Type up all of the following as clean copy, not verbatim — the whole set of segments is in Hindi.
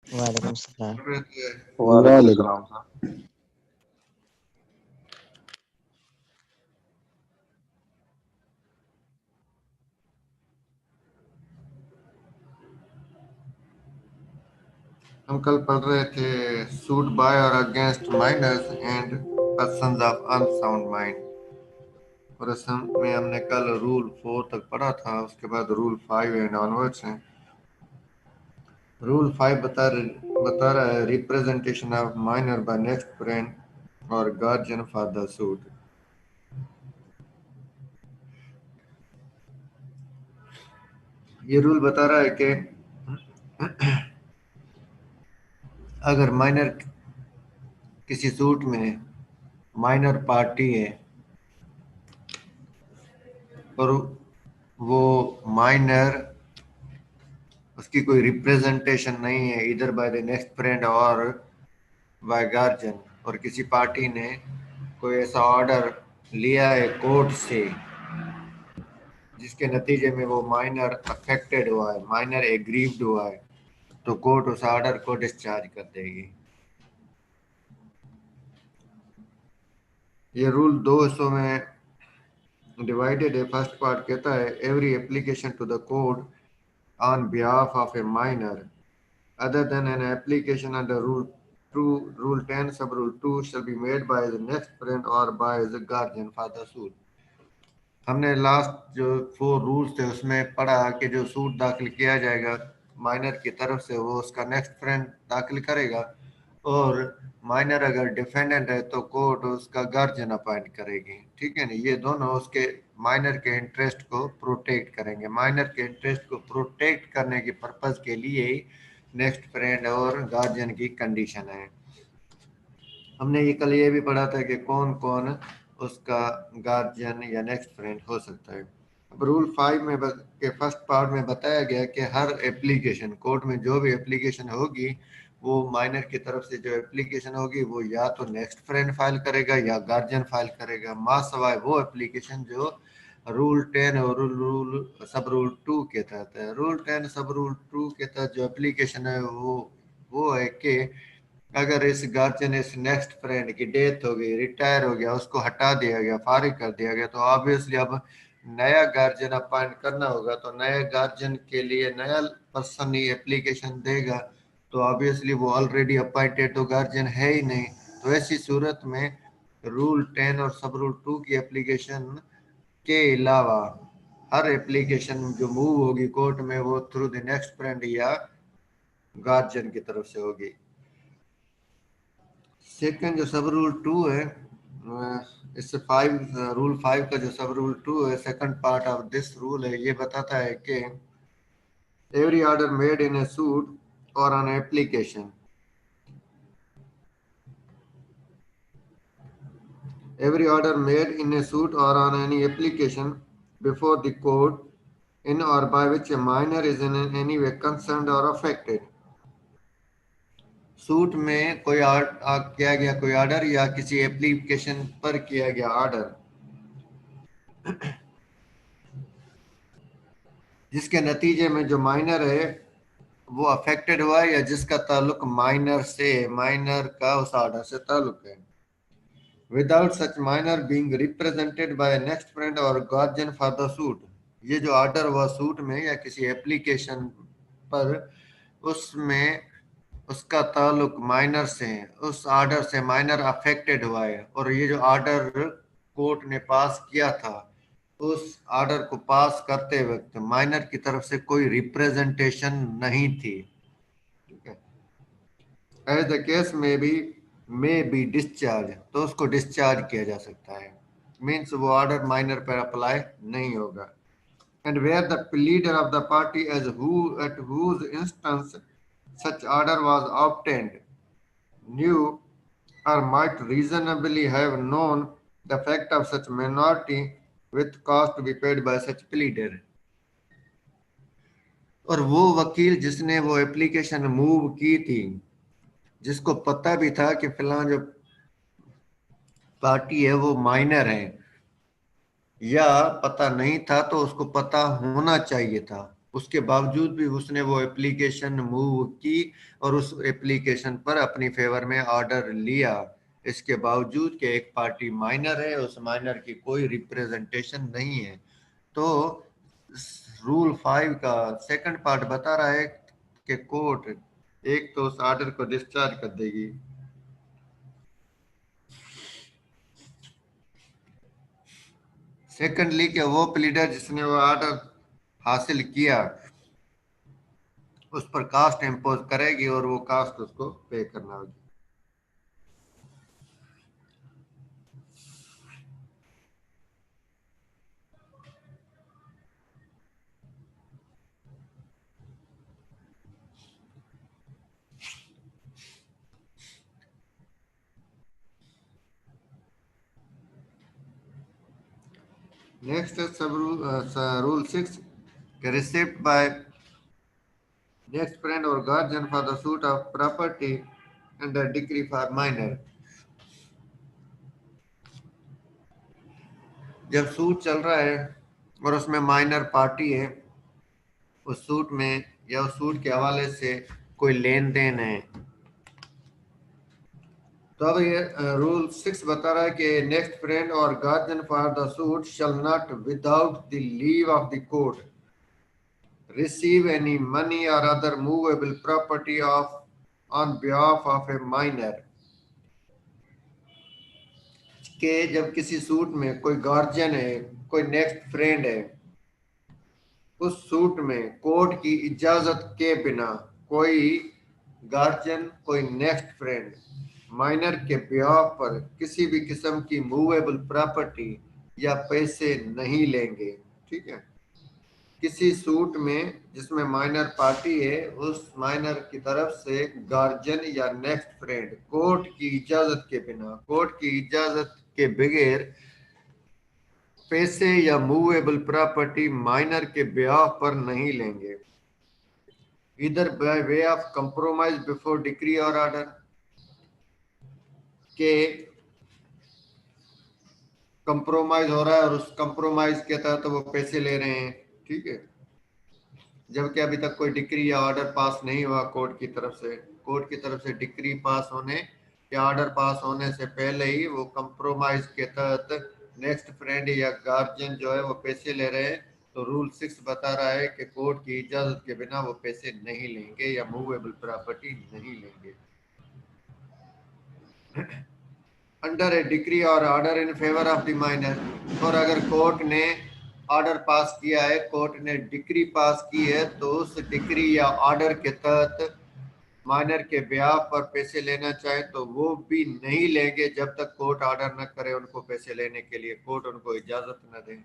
वालेकुम सलाम। वालेकुम सलाम। हम कल पढ़ रहे थे सूट बाय और against minors and persons of unsound mind, और इसमें हमने कल रूल 4 तक पढ़ा था। उसके बाद रूल 5 एंड ऑनवर्ड्स है। रूल 5 बता रहा है representation of minor by next friend और गार्जियन फॉर द सूट। ये रूल बता रहा है कि अगर माइनर किसी सूट में माइनर पार्टी है और वो माइनर उसकी कोई रिप्रेजेंटेशन नहीं है इधर बाय द नेक्स्ट फ्रेंड और बाय गार्जियन, और किसी पार्टी ने कोई ऐसा ऑर्डर लिया है कोर्ट से जिसके नतीजे में वो माइनर अफेक्टेड हुआ है, माइनर एग्रीव्ड हुआ है, तो कोर्ट उस ऑर्डर को डिस्चार्ज कर देगी। ये रूल दो हिस्सों में डिवाइडेड है। फर्स्ट पार्ट कहता है every application to the court on behalf of a minor other than an application under rule 10 sub rule 2 shall be made by the next friend or by the guardian for the suit। हमने लास्ट जो 4 रूल्स थे उसमें पढ़ा कि जो सूट दाखिल किया जाएगा माइनर की तरफ से वो उसका नेक्स्ट फ्रेंड दाखिल करेगा, और माइनर अगर डिफेंडेंट है तो कोर्ट उसका गार्जियन अपॉइंट करेगी। ठीक है ना, ये दोनों उसके माइनर के इंटरेस्ट को प्रोटेक्ट करेंगे। माइनर के इंटरेस्ट को प्रोटेक्ट करने के पर्पज के लिए नेक्स्ट फ्रेंड और गार्जियन की कंडीशन है। हमने ये कल ये भी पढ़ा था कि कौन कौन उसका गार्जियन या नेक्स्ट फ्रेंड हो सकता है। अब रूल 5 में के फर्स्ट पार्ट में बताया गया कि हर एप्लीकेशन कोर्ट में जो भी एप्लीकेशन होगी वो माइनर की तरफ से जो एप्लीकेशन होगी वो या तो नेक्स्ट फ्रेंड फाइल करेगा या गार्जियन फाइल करेगा, मा सवाए वो एप्लीकेशन जो रूल 10 और रूल सब रूल 2 के तहत है। रूल 10 सब रूल 2 के तहत जो एप्लीकेशन है वो है कि अगर इस गार्जियन इस नेक्स्ट फ्रेंड की डेथ हो गई, रिटायर हो गया, उसको हटा दिया गया, फारिग कर दिया गया, तो ऑब्वियसली अब नया गार्जियन अपॉइंट करना होगा। तो नए गार्जियन के लिए नया पर्सन ही एप्लीकेशन देगा, तो ऑब्वियसली वो ऑलरेडी अपॉइंटेड तो गार्जियन है ही नहीं। तो ऐसी सूरत में रूल 10 और सब रूल 2 की एप्लीकेशन के अलावा हर एप्लीकेशन जो मूव होगी कोर्ट में वो थ्रू द नेक्स्ट फ्रेंड या गार्जियन की तरफ से होगी। सेकंड जो सब रूल 2 है, इससे 5 रूल 5 का जो सब रूल 2 है, second part of this rule है, ये बताता है कि every order made in a suit और on application every order made in a suit or on any application before the court in or by which a minor is in any way concerned or affected। Suit में कोई किया गया कोई ऑर्डर या किसी एप्लीकेशन पर किया गया ऑर्डर जिसके नतीजे में जो माइनर है वो अफेक्टेड हुआ है या जिसका ताल्लुक माइनर से, माइनर का उस ऑर्डर से ताल्लुक है, without such minor being represented by next friend और गार्जियन फॉर द सूट। ये जो ऑर्डर हुआ सूट में या किसी एप्लीकेशन पर, उसमें उसका ताल्लुक माइनर से है, उस ऑर्डर से माइनर अफेक्टेड हुआ है, और ये जो ऑर्डर कोर्ट ने पास किया था उस ऑर्डर को पास करते वक्त माइनर की तरफ से कोई रिप्रेजेंटेशन नहीं थी। ठीक है, एज द केस में बी डिस्चार्ज, तो उसको डिस्चार्ज किया जा सकता है, मीन्स वो ऑर्डर माइनर पर अप्लाई नहीं होगा। And where the leader of the party as who at whose instance such order was obtained knew or might reasonably have known the fact of such minority with cost to be paid by such pleader। और वो वकील जिसने वो एप्लीकेशन मूव की थी, जिसको पता भी था कि फिलहाल जो पार्टी है वो माइनर है, या पता नहीं था तो उसको पता होना चाहिए था, उसके बावजूद भी उसने वो एप्लीकेशन मूव की और उस एप्लीकेशन पर अपनी फेवर में ऑर्डर लिया, इसके बावजूद कि एक पार्टी माइनर है, उस माइनर की कोई रिप्रेजेंटेशन नहीं है। तो रूल 5 का सेकंड पार्ट बता रहा है कि कोर्ट एक तो उस ऑर्डर को डिस्चार्ज कर देगी। सेकंडली कि वो प्लीडर जिसने वो ऑर्डर हासिल किया उस पर कास्ट इम्पोज करेगी और वो कास्ट उसको पे करना होगी। Next sub rule 6 receipt by next friend और guardian for the suit of property and decree for minor. जब सूट चल रहा है और उसमें माइनर पार्टी है, उस सूट में या उस सूट के हवाले से कोई लेन देन है, तो अब ये रूल 6 बता रहा है कि नेक्स्ट फ्रेंड और guardian for the suit shall not without the leave of the court receive any money or other movable property of on behalf of a minor। के जब किसी सूट में कोई गार्जियन है, कोई नेक्स्ट फ्रेंड है, उस सूट में कोर्ट की इजाजत के बिना कोई गार्जियन, कोई नेक्स्ट फ्रेंड माइनर के बिहाफ पर किसी भी किस्म की मूवेबल प्रॉपर्टी या पैसे नहीं लेंगे। ठीक है, किसी सूट में जिसमें माइनर पार्टी है, उस माइनर की तरफ से गार्जियन या नेक्स्ट फ्रेंड कोर्ट की इजाजत के बिना, कोर्ट की इजाजत के बगैर पैसे या मूवेबल प्रॉपर्टी माइनर के ब्याह पर नहीं लेंगे, इधर by way of compromise before decree और ऑर्डर, के कंप्रोमाइज हो रहा है और उस कंप्रोमाइज के तहत वो पैसे ले रहे हैं। ठीक है, जबकि अभी तक कोई डिक्री या ऑर्डर पास नहीं हुआ कोर्ट की तरफ से। कोर्ट की तरफ से डिक्री पास होने या ऑर्डर पास होने से पहले ही वो कंप्रोमाइज के तहत नेक्स्ट फ्रेंड या गार्जियन जो है वो पैसे ले रहे हैं। तो रूल 6 बता रहा है कि कोर्ट की इजाजत के बिना वो पैसे नहीं लेंगे या मूवेबल प्रॉपर्टी नहीं लेंगे। अंडर ए डिक्री और order in favour of the minor, और अगर कोर्ट ने ऑर्डर पास किया है, कोर्ट ने डिक्री पास की है, तो उस डिक्री या ऑर्डर के तहत माइनर के ब्याह पर पैसे लेना चाहे तो वो भी नहीं लेंगे जब तक कोर्ट ऑर्डर न करे उनको पैसे लेने के लिए, कोर्ट उनको इजाजत न दे।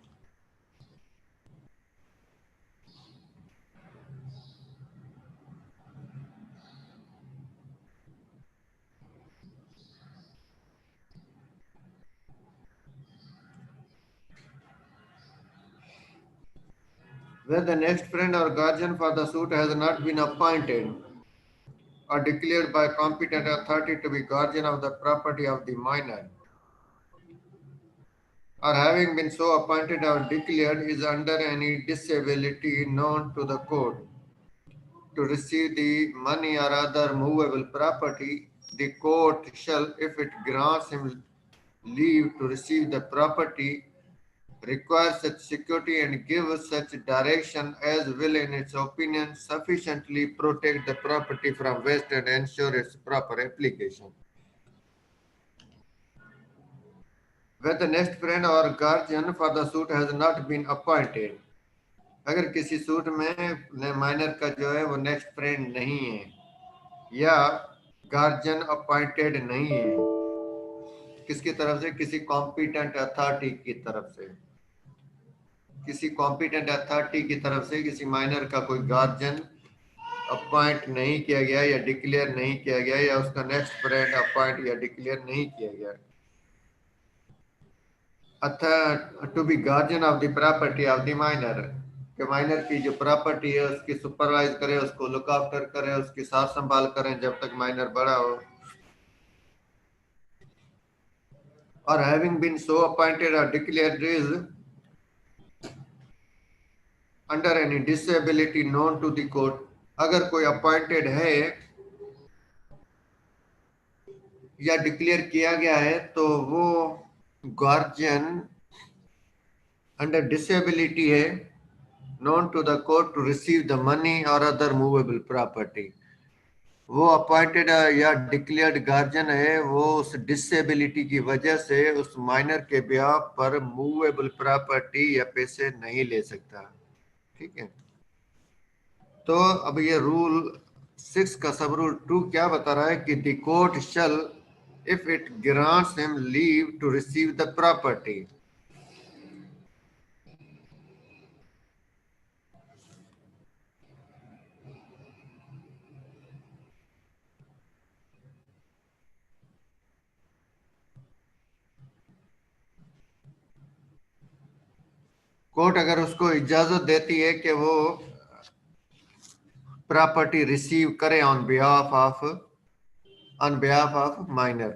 Where the next friend or guardian for the suit has not been appointed or declared by competent authority to be guardian of the property of the minor, or having been so appointed or declared is under any disability known to the court to receive the money or other movable property, the court shall, if it grants him leave to receive the property, require such security and give such direction as will, in its opinion, sufficiently protect the property from waste and ensure its proper application. Where the next friend or guardian for the suit has not been appointed, अगर किसी सूट में माइनर का जो है वो नेक्स्ट फ्रेंड नहीं है या गार्जियन अपॉइंटेड नहीं है, किसकी तरफ से? किसी कॉम्पिटेंट अथॉरिटी की तरफ से। किसी कॉम्पिटेंट अथॉरिटी की तरफ से किसी माइनर का कोई गार्जियन अपॉइंट नहीं किया गया या डिक्लेयर नहीं किया गया, या उसका नेक्स्ट फ्रेंड अपॉइंट या डिक्लेयर नहीं किया गया, अथा to be guardian of the property of the minor, कि माइनर की जो प्रॉपर्टी है उसकी सुपरवाइज करे, उसको लुक आफ्टर करे, उसकी साफ संभाल करें जब तक माइनर बड़ा हो। और हैविंग बीन सो अपॉइंटेड और declared is under any disability known to the court, अगर कोई अपॉइंटेड है या डिक्लेयर किया गया है तो वो गार्जियन अंडर डिसेबिलिटी है known to the court to receive the money or other movable property। वो अपॉइंटेड या डिक्लेयर्ड गार्जियन है, वो उस डिसेबिलिटी की वजह से उस माइनर के ब्याह पर मूवेबल प्रॉपर्टी या पैसे नहीं ले सकता। ठीक है, तो अब ये रूल 6 का सब रूल 2 क्या बता रहा है कि the court shall if it grants him leave to receive the property. Court अगर उसको इजाजत देती है कि वो प्रॉपर्टी रिसीव करे on behalf of minor,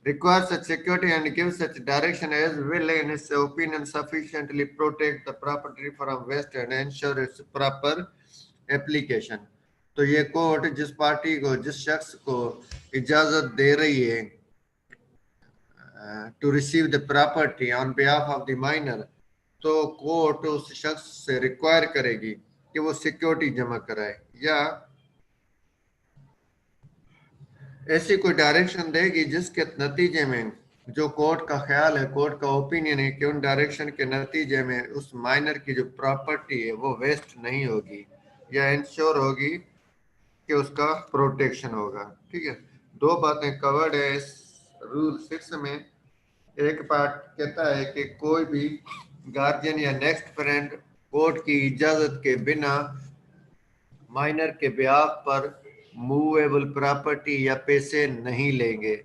requires such security and gives such direction as will in his opinion sufficiently protect the property from waste and ensure its proper application। तो ये कोर्ट जिस पार्टी को, जिस शख्स को इजाजत दे रही है to receive the property on behalf of the minor, तो कोर्ट उस शख्स से रिक्वायर करेगी कि वो सिक्योरिटी जमा कराए या ऐसी कोई डायरेक्शन देगी जिसके नतीजे में, जो कोर्ट का ख्याल है, कोर्ट का ओपिनियन है कि उन डायरेक्शन के नतीजे में उस माइनर की जो प्रॉपर्टी है वो वेस्ट नहीं होगी या इंश्योर होगी कि उसका प्रोटेक्शन होगा। ठीक है, दो बातें कवर्ड है इस रूल 6 में। एक पार्ट कहता है कि कोई भी गार्जियन या नेक्स्ट फ्रेंड कोर्ट की इजाजत के बिना माइनर के ब्याह पर मूवेबल प्रॉपर्टी या पैसे नहीं लेंगे,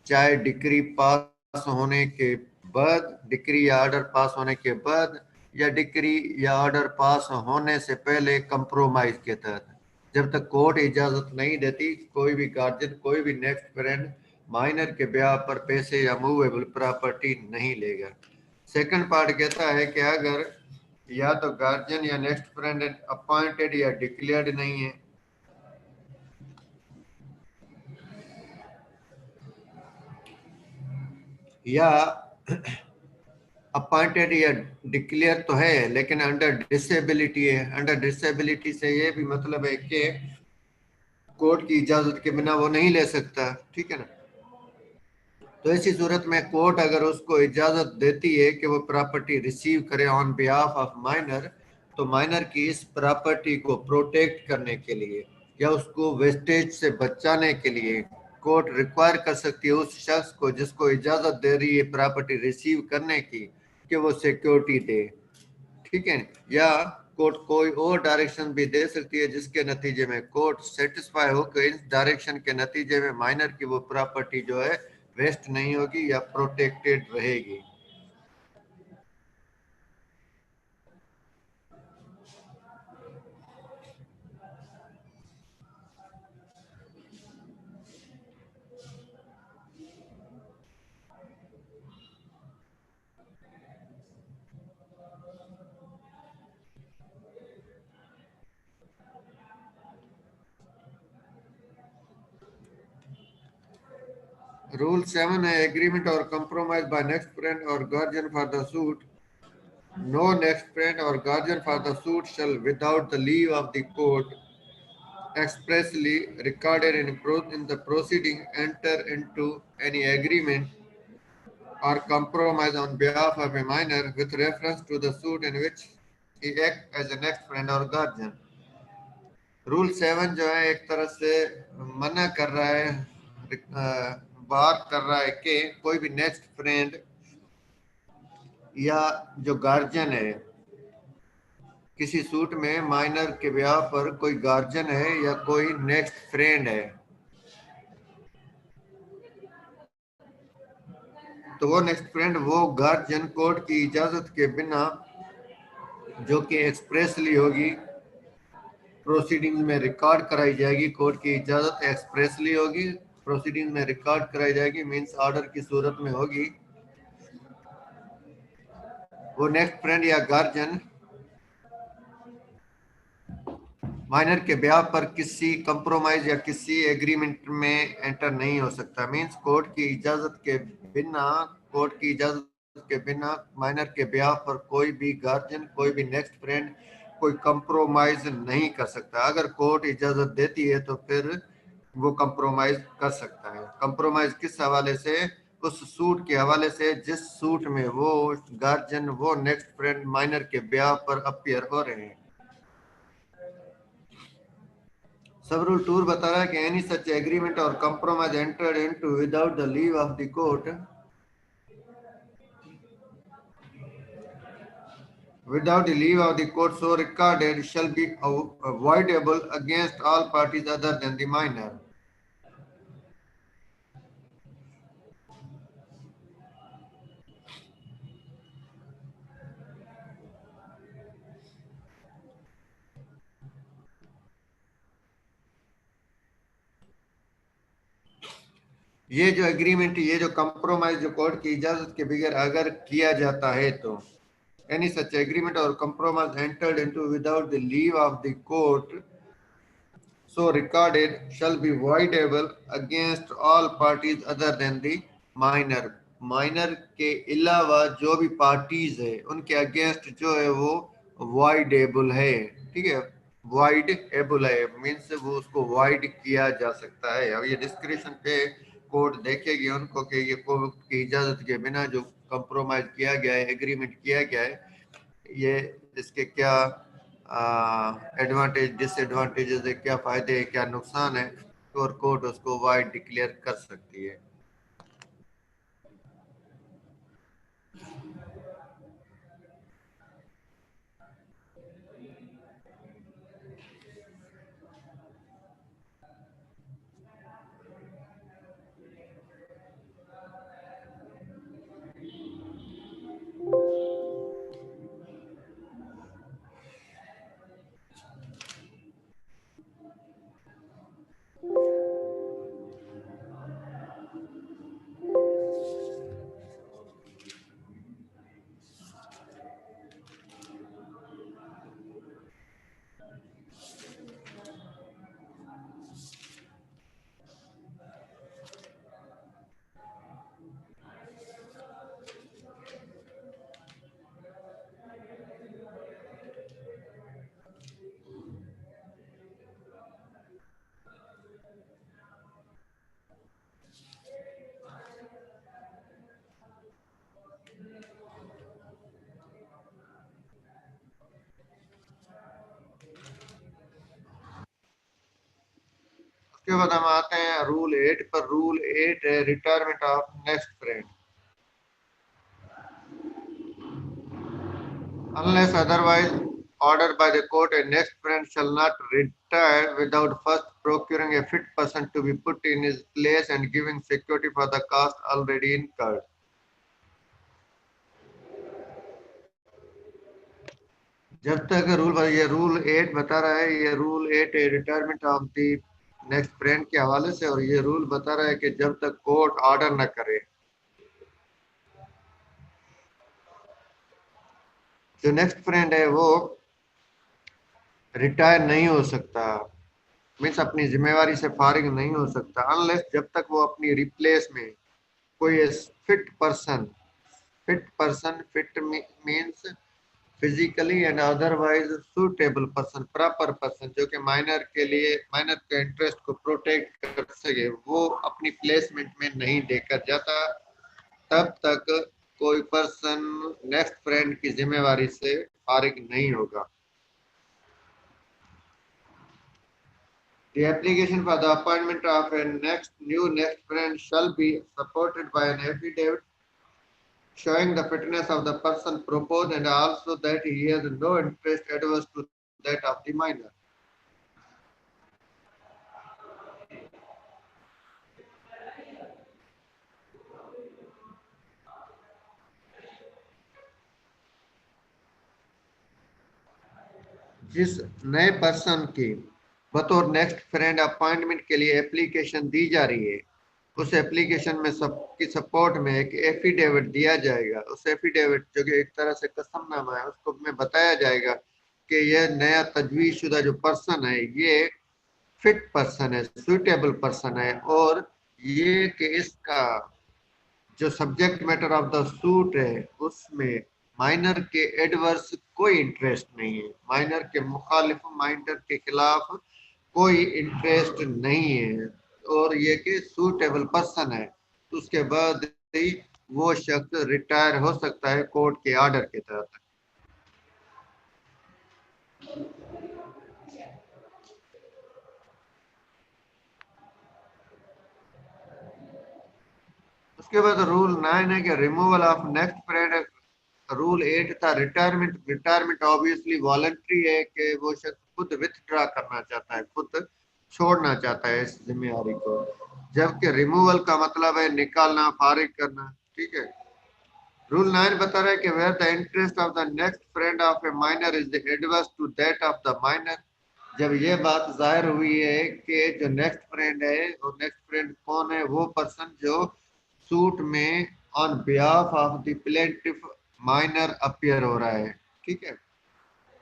चाहे डिक्री पास होने के बाद, डिक्री या ऑर्डर पास होने के बाद या डिक्री या ऑर्डर पास होने से पहले कंप्रोमाइज के तहत। जब तक कोर्ट इजाजत नहीं देती, कोई भी गार्जियन, कोई भी नेक्स्ट फ्रेंड माइनर के ब्याह पर पैसे या मूवेबल प्रॉपर्टी नहीं लेगा। सेकंड पार्ट कहता है कि अगर या तो गार्जियन या नेक्स्ट फ्रेंड अपॉइंटेड या डिक्लेयर्ड नहीं है, या अपॉइंटेड या डिक्लेयर तो है लेकिन अंडर डिसेबिलिटी है। अंडर डिसेबिलिटी से ये भी मतलब है कि कोर्ट की इजाजत के बिना वो नहीं ले सकता। ठीक है ना, तो ऐसी सूरत में कोर्ट अगर उसको इजाजत देती है कि वो प्रॉपर्टी रिसीव करे ऑन बिहाफ ऑफ माइनर, तो माइनर की इस प्रॉपर्टी को प्रोटेक्ट करने के लिए या उसको वेस्टेज से बचाने के लिए कोर्ट रिक्वायर कर सकती है उस शख्स को जिसको इजाजत दे रही है प्रॉपर्टी रिसीव करने की कि वो सिक्योरिटी दे। ठीक है, या कोर्ट कोई और डायरेक्शन भी दे सकती है जिसके नतीजे में कोर्ट सेटिस्फाई हो कि इस डायरेक्शन के नतीजे में माइनर की वो प्रॉपर्टी जो है वेस्ट नहीं होगी या प्रोटेक्टेड रहेगी। रूल 7 है एग्रीमेंट और कंप्रोमाइज बाय नेक्स्ट फ्रेंड और guardian for the suit. No next friend और guardian for the suit shall without the leave of the court expressly recorded in the proceeding enter into any agreement or compromise on behalf of a minor with reference to the suit in which he act as a next friend or guardian। Rule 7 जो है एक तरह से मना कर रहा है, बात कर रहा है कि कोई भी नेक्स्ट फ्रेंड या जो गार्जियन है, किसी सूट में माइनर के ब्याह पर कोई गार्जियन है या कोई नेक्स्ट फ्रेंड है, तो वो नेक्स्ट फ्रेंड, वो गार्जियन कोर्ट की इजाजत के बिना, जो कि एक्सप्रेसली होगी, प्रोसीडिंग में रिकॉर्ड कराई जाएगी, कोर्ट की इजाजत एक्सप्रेसली होगी, प्रोसीडिंग में रिकॉर्ड कराई जाएगी, मींस ऑर्डर की सूरत में होगी। वो नेक्स्ट फ्रेंड या गार्जियन माइनर के ब्याह पर किसी कंप्रोमाइज या किसी एग्रीमेंट में एंटर नहीं हो सकता। मींस कोर्ट की इजाजत के बिना माइनर के ब्याह पर कोई भी गार्जियन, कोई भी नेक्स्ट फ्रेंड कोई कंप्रोमाइज नहीं कर सकता। अगर कोर्ट इजाजत देती है तो फिर वो कंप्रोमाइज कर सकता है। कंप्रोमाइज किस हवाले से? उस सूट के हवाले से जिस सूट में वो गार्जियन, वो नेक्स्ट फ्रेंड माइनर के ब्याह पर अपियर हो रहे हैं। सब रूल टूर बता रहा है कि एनी सच एग्रीमेंट और compromise entered into without the leave of the court, without the leave of the court so recorded shall be avoidable against all parties other than the minor। ये जो एग्रीमेंट, ये जो कंप्रोमाइज जो कोर्ट की इजाजत के बगैर अगर किया जाता है तो any such agreement or compromise entered into without the leave of the court so recorded shall be voidable against all parties other than the minor। Minor के अलावा जो भी पार्टीज है उनके अगेंस्ट जो है वो voidable है। ठीक है, voidable है मीन्स वो उसको void किया जा सकता है। अब ये डिस्क्रिप्शन पे कोर्ट देखेगी उनको कि ये कोर्ट की इजाजत के बिना जो कंप्रोमाइज किया गया है, एग्रीमेंट किया गया है, ये इसके क्या एडवांटेज डिसएडवांटेजेस है, क्या फायदे है, क्या नुकसान है, और कोर्ट उसको वाइड डिक्लेयर कर सकती है। उसके बाद हम आते हैं रूल 8 पर। रूल 8 है retirement of next friend. Unless otherwise ordered by the court, a next friend shall not retire without first procuring a fit person to be put in his place and giving security for the cost already incurred। जब तक ये रूल 8 बता रहा है, ये रूल 8 है retirement of the next friend के हवाले से, और ये रूल बता रहा है कि जब तक कोर्ट ऑर्डर न करे, जो नेक्स्ट फ्रेंड है वो रिटायर नहीं हो सकता, मीन्स अपनी जिम्मेवारी से फारिग नहीं हो सकता, अनलेस जब तक वो अपनी रिप्लेस में कोई fit person, fit means physically and otherwise suitable person, proper person, जो कि माइनर के इंटरेस्ट को प्रोटेक्ट कर सके, वो अपनी प्लेसमेंट में नहीं देकर जाता, तब तक कोई पर्सन नेक्स्ट फ्रेंड की जिम्मेवारी से फारिग नहीं होगा। The application for the appointment of a new next friend shall be supported by an affidavit showing the fitness of the person proposed and also that he has no interest adverse to that of the minor। जिस नए पर्सन की बतौर नेक्स्ट फ्रेंड अपॉइंटमेंट के लिए एप्लीकेशन दी जा रही है, उस एप्लीकेशन में सबकी सपोर्ट में एक एफिडेविट दिया जाएगा। उस एफिडेविट जो कि एक तरह से कसमनामा है, उसको में बताया जाएगा कि ये नया तजवीज़ शुदा जो पर्सन है ये फिट पर्सन है, सुइटेबल पर्सन है, और ये कि इसका जो subject matter of the suit है उसमें माइनर के एडवर्स कोई इंटरेस्ट नहीं है, माइनर के मुखालिफ, माइनर के खिलाफ कोई इंटरेस्ट नहीं है, और ये कि सूटेबल पर्सन है, तो उसके बाद ही वो शख्स रिटायर हो सकता है कोर्ट के ऑर्डर के तहत। उसके बाद रूल 9 है कि removal of next parade. Rule 8 था रिटायरमेंट। रिटायरमेंट ऑब्वियसली वॉलंटरी है कि वो शख्स खुद विथड्रा करना चाहता है, खुद छोड़ना चाहता है इस जिम्मेदारी को, जबकि रिमूवल का मतलब है निकालना, फारिग करना। ठीक है। रूल 9 बता रहा है कि where the interest of the next friend of a minor is the adverse to that of the minor. जब ये बात जाहिर हुई है कि जो नेक्स्ट फ्रेंड है, और नेक्स्ट फ्रेंड कौन है, वो पर्सन जो सूट में on behalf of the plaintiff minor appear हो रहा है। ठीक है।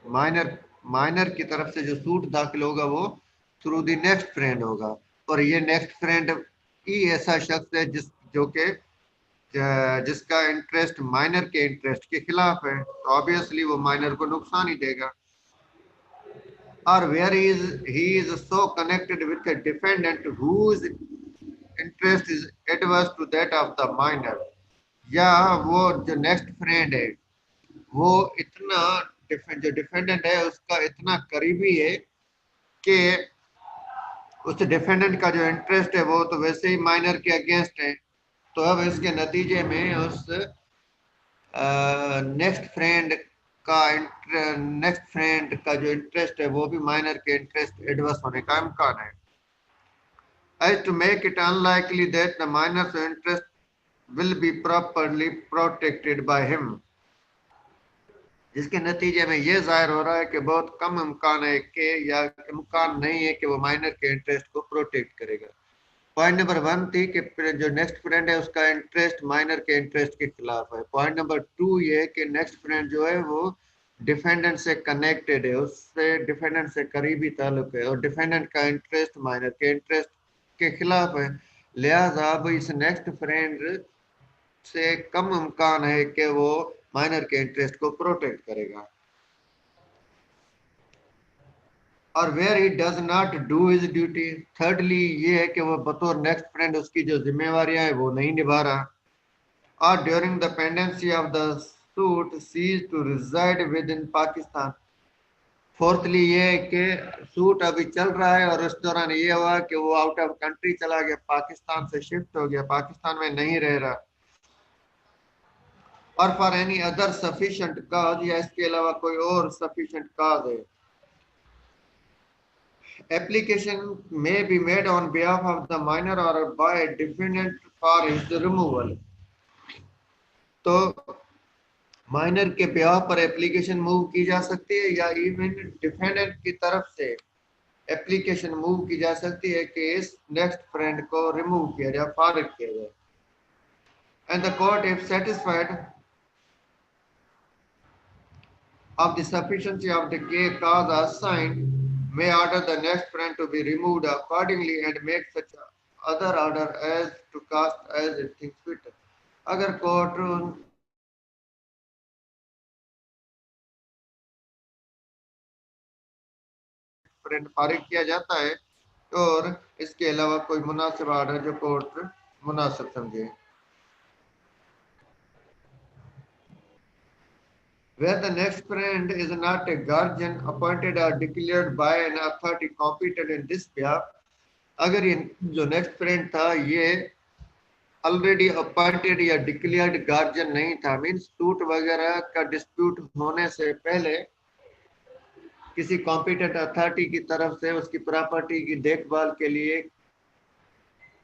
माइनर माइनर की तरफ से जो सूट दाखिल होगा वो थ्रू द नेक्स्ट फ्रेंड होगा, और ये नेक्स्ट फ्रेंड ही ऐसा शख्स है जो कि जिसका इंटरेस्ट माइनर के इंटरेस्ट के खिलाफ है, तो ऑब्वियसली वो माइनर को नुकसान ही देगा। Or where he is so connected with a defendant whose interest is adverse to that of the minor, या वो जो नेक्स्ट फ्रेंड है वो इतना जो डिफेंडेंट है उसका इतना करीबी है कि उस डिफेंडेंट का जो इंटरेस्ट है वो तो वैसे ही माइनर के अगेंस्ट है, तो अब इसके नतीजे में उस नेक्स्ट फ्रेंड का जो इंटरेस्ट है वो भी माइनर के इंटरेस्ट एडवर्स होने का इम्कान है। As to make it unlikely that the minor's interest will be properly protected by him, जिसके नतीजे में ये जाहिर हो रहा है कि बहुत कम इम्कान है कि, या इम्कान नहीं है कि वो माइनर के इंटरेस्ट को प्रोटेक्ट करेगा। पॉइंट नंबर 1 थी कि जो नेक्स्ट फ्रेंड है उसका इंटरेस्ट माइनर के इंटरेस्ट के खिलाफ है। पॉइंट नंबर 2 ये कि नेक्स्ट फ्रेंड जो है वो डिफेंडेंट से कनेक्टेड है, उससे डिफेंडेंट से करीबी ताल्लुक है, और डिफेंडेंट का इंटरेस्ट माइनर के इंटरेस्ट के खिलाफ है, लिहाजा अब इस नेक्स्ट फ्रेंड से कम इम्कान है कि वो माइनर के इंटरेस्ट को प्रोटेक्ट करेगा। और where he does not do his duty, thirdly ये है कि वो बतौर नेक्स्ट फ्रेंड उसकी जो जिम्मेवारियां है वो नहीं निभा रहा, और during the pendency of the suit cease to reside within Pakistan. Fourthly ये है कि सूट अभी चल रहा है और उस दौरान ये हुआ कि वो आउट ऑफ कंट्री चला गया, पाकिस्तान से शिफ्ट हो गया, पाकिस्तान में नहीं रह रहा, और फॉर एनी अदर सफिशिएंट काज, या इसके अलावा कोई और सफिशिएंट काज है। Application may be made on behalf of the minor or by a defendant for his removal. तो माइनर के ब्याह पर एप्लीकेशन मूव की जा सकती है, या इवन डिफेंडेंट की तरफ से एप्लीकेशन मूव की जा सकती है कि इस नेक्स्ट फ्रेंड को रिमूव किया जाए, फारिग किया जाए। And the court if satisfied of the sufficiency of the cause assigned may order the next friend to be removed accordingly and make such other order as to cast as it thinks fit. अगर कोर्ट फ्रेंड फारिग किया जाता है और इसके अलावा कोई मुनासिब ऑर्डर जो कोर्ट मुनासिब समझे। Where the next friend is not a guardian appointed or declared by an authority competent in this behalf, अगर ये जो नेक्स्ट फ्रेंड था ये ऑलरेडी अपॉइंटेड या डिक्लेयर्ड गार्जियन नहीं था, मीन्स सूट वगैरह का डिस्प्यूट होने से पहले किसी कॉम्पिटेंट अथॉरिटी की तरफ से उसकी प्रॉपर्टी की देखभाल के लिए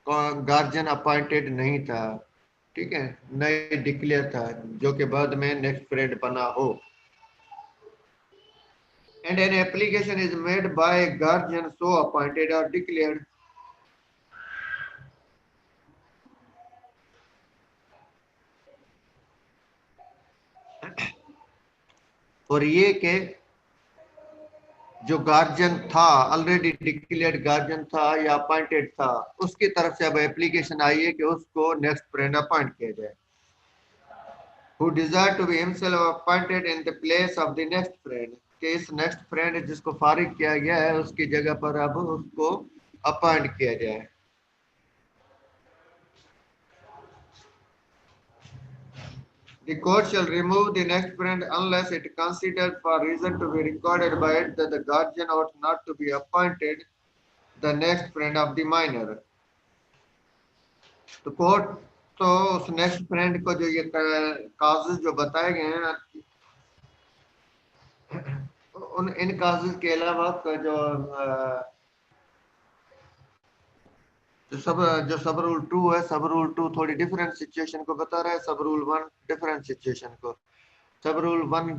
गार्जियन अपॉइंटेड नहीं था, ठीक है, नए डिक्लेयर था, जो कि बाद में नेक्स्ट फ्रेंड बना हो। And an application is made by guardian so appointed और डिक्लेयर्ड। और ये कि जो गार्जियन था, ऑलरेडी डिक्लेयर्ड गार्जियन था या अपॉइंटेड था, उसकी तरफ से अब एप्लीकेशन आई है कि उसको नेक्स्ट फ्रेंड अपॉइंट किया जाए। Who desire to be himself appointed in the place of the next friend, कि इस नेक्स्ट फ्रेंड जिसको फारिग किया गया है उसकी जगह पर अब उसको अपॉइंट किया जाए। The court shall remove the next friend unless it considered for reason to be recorded by it that the guardian ought not to be appointed the next friend of the minor। तो कोर्ट तो उस नेक्स्ट फ्रेंड को जो ये काजेज जो बताए गए हैं, उन इन काजेज के अलावा जो सब रूल 2 है, सब रूल 2 थोड़ी डिफरेंट सिचुएशन को बता रहा है, सब रूल 1 डिफरेंट सिचुएशन को। सब रूल 1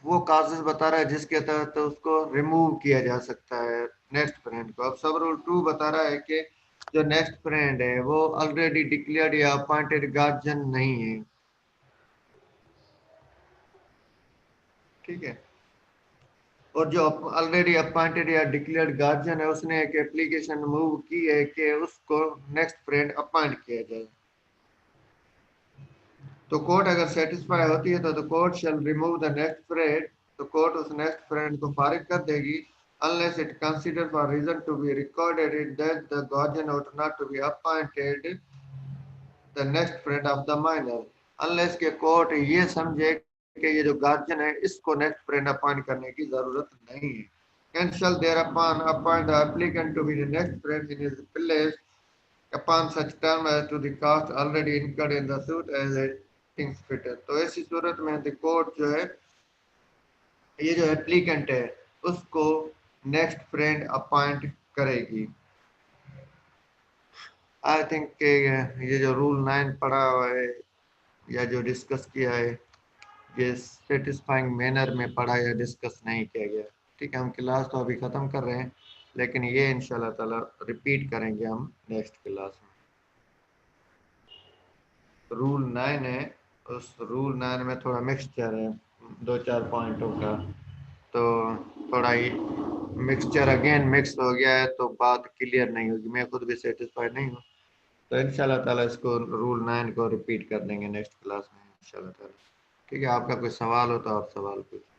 वो काजेज बता रहा है जिसके तहत तो उसको रिमूव किया जा सकता है नेक्स्ट फ्रेंड को। अब सब रूल 2 बता रहा है कि जो नेक्स्ट फ्रेंड है वो ऑलरेडी डिक्लेयर्ड या अपॉइंटेड गार्जियन नहीं है। ठीक है। और जो ऑलरेडी अपॉइंटेड या डिक्लेयर्ड गार्जियन है उसने एक एप्लीकेशन मूव की है कि उसको नेक्स्ट फ्रेंड अपॉइंट किया जाए। तो कोर्ट अगर सेटिस्फाई होती है तो the court shell remove the next friend, तो कोर्ट उस नेक्स्ट फ्रेंड को फारिग कर देगी unless it considered for reason to be recorded it that the guardian ought not to be appointed the next friend of the minor, unless के कोर्ट ये समझे कि ये जो गार्जियन है इसको नेक्स्ट फ्रेंड अपॉइंट करने की जरूरत नहीं है। And shall thereupon appoint the applicant to be the next friend in his place upon such term as to the cost already incurred in the suit as it thinks fit। तो ऐसी सूरत में द कोर्ट जो है ये जो एप्लीकेंट है उसको नेक्स्ट फ्रेंड अपॉइंट करेगी। आई थिंक ये जो रूल 9 पढ़ा हुआ है या जो डिस्कस किया है ये सेटिस्फाइंग मैनर में पढ़ा या डिस्कस नहीं किया गया। ठीक है, हम क्लास तो अभी ख़त्म कर रहे हैं लेकिन ये इंशाल्लाह ताला रिपीट करेंगे हम नेक्स्ट क्लास में। रूल 9 है, उस रूल 9 में थोड़ा मिक्सचर है 2-4 पॉइंटों का, तो थोड़ा ही मिक्सचर अगेन मिक्स हो गया है तो बात क्लियर नहीं होगी, मैं खुद भी सेटिस्फाइड नहीं हूँ। तो इंशाल्लाह ताला इसको रूल 9 को रिपीट कर देंगे नेक्स्ट क्लास में इंशाल्लाह ताला। ठीक है, आपका कोई सवाल हो तो आप सवाल पूछिए।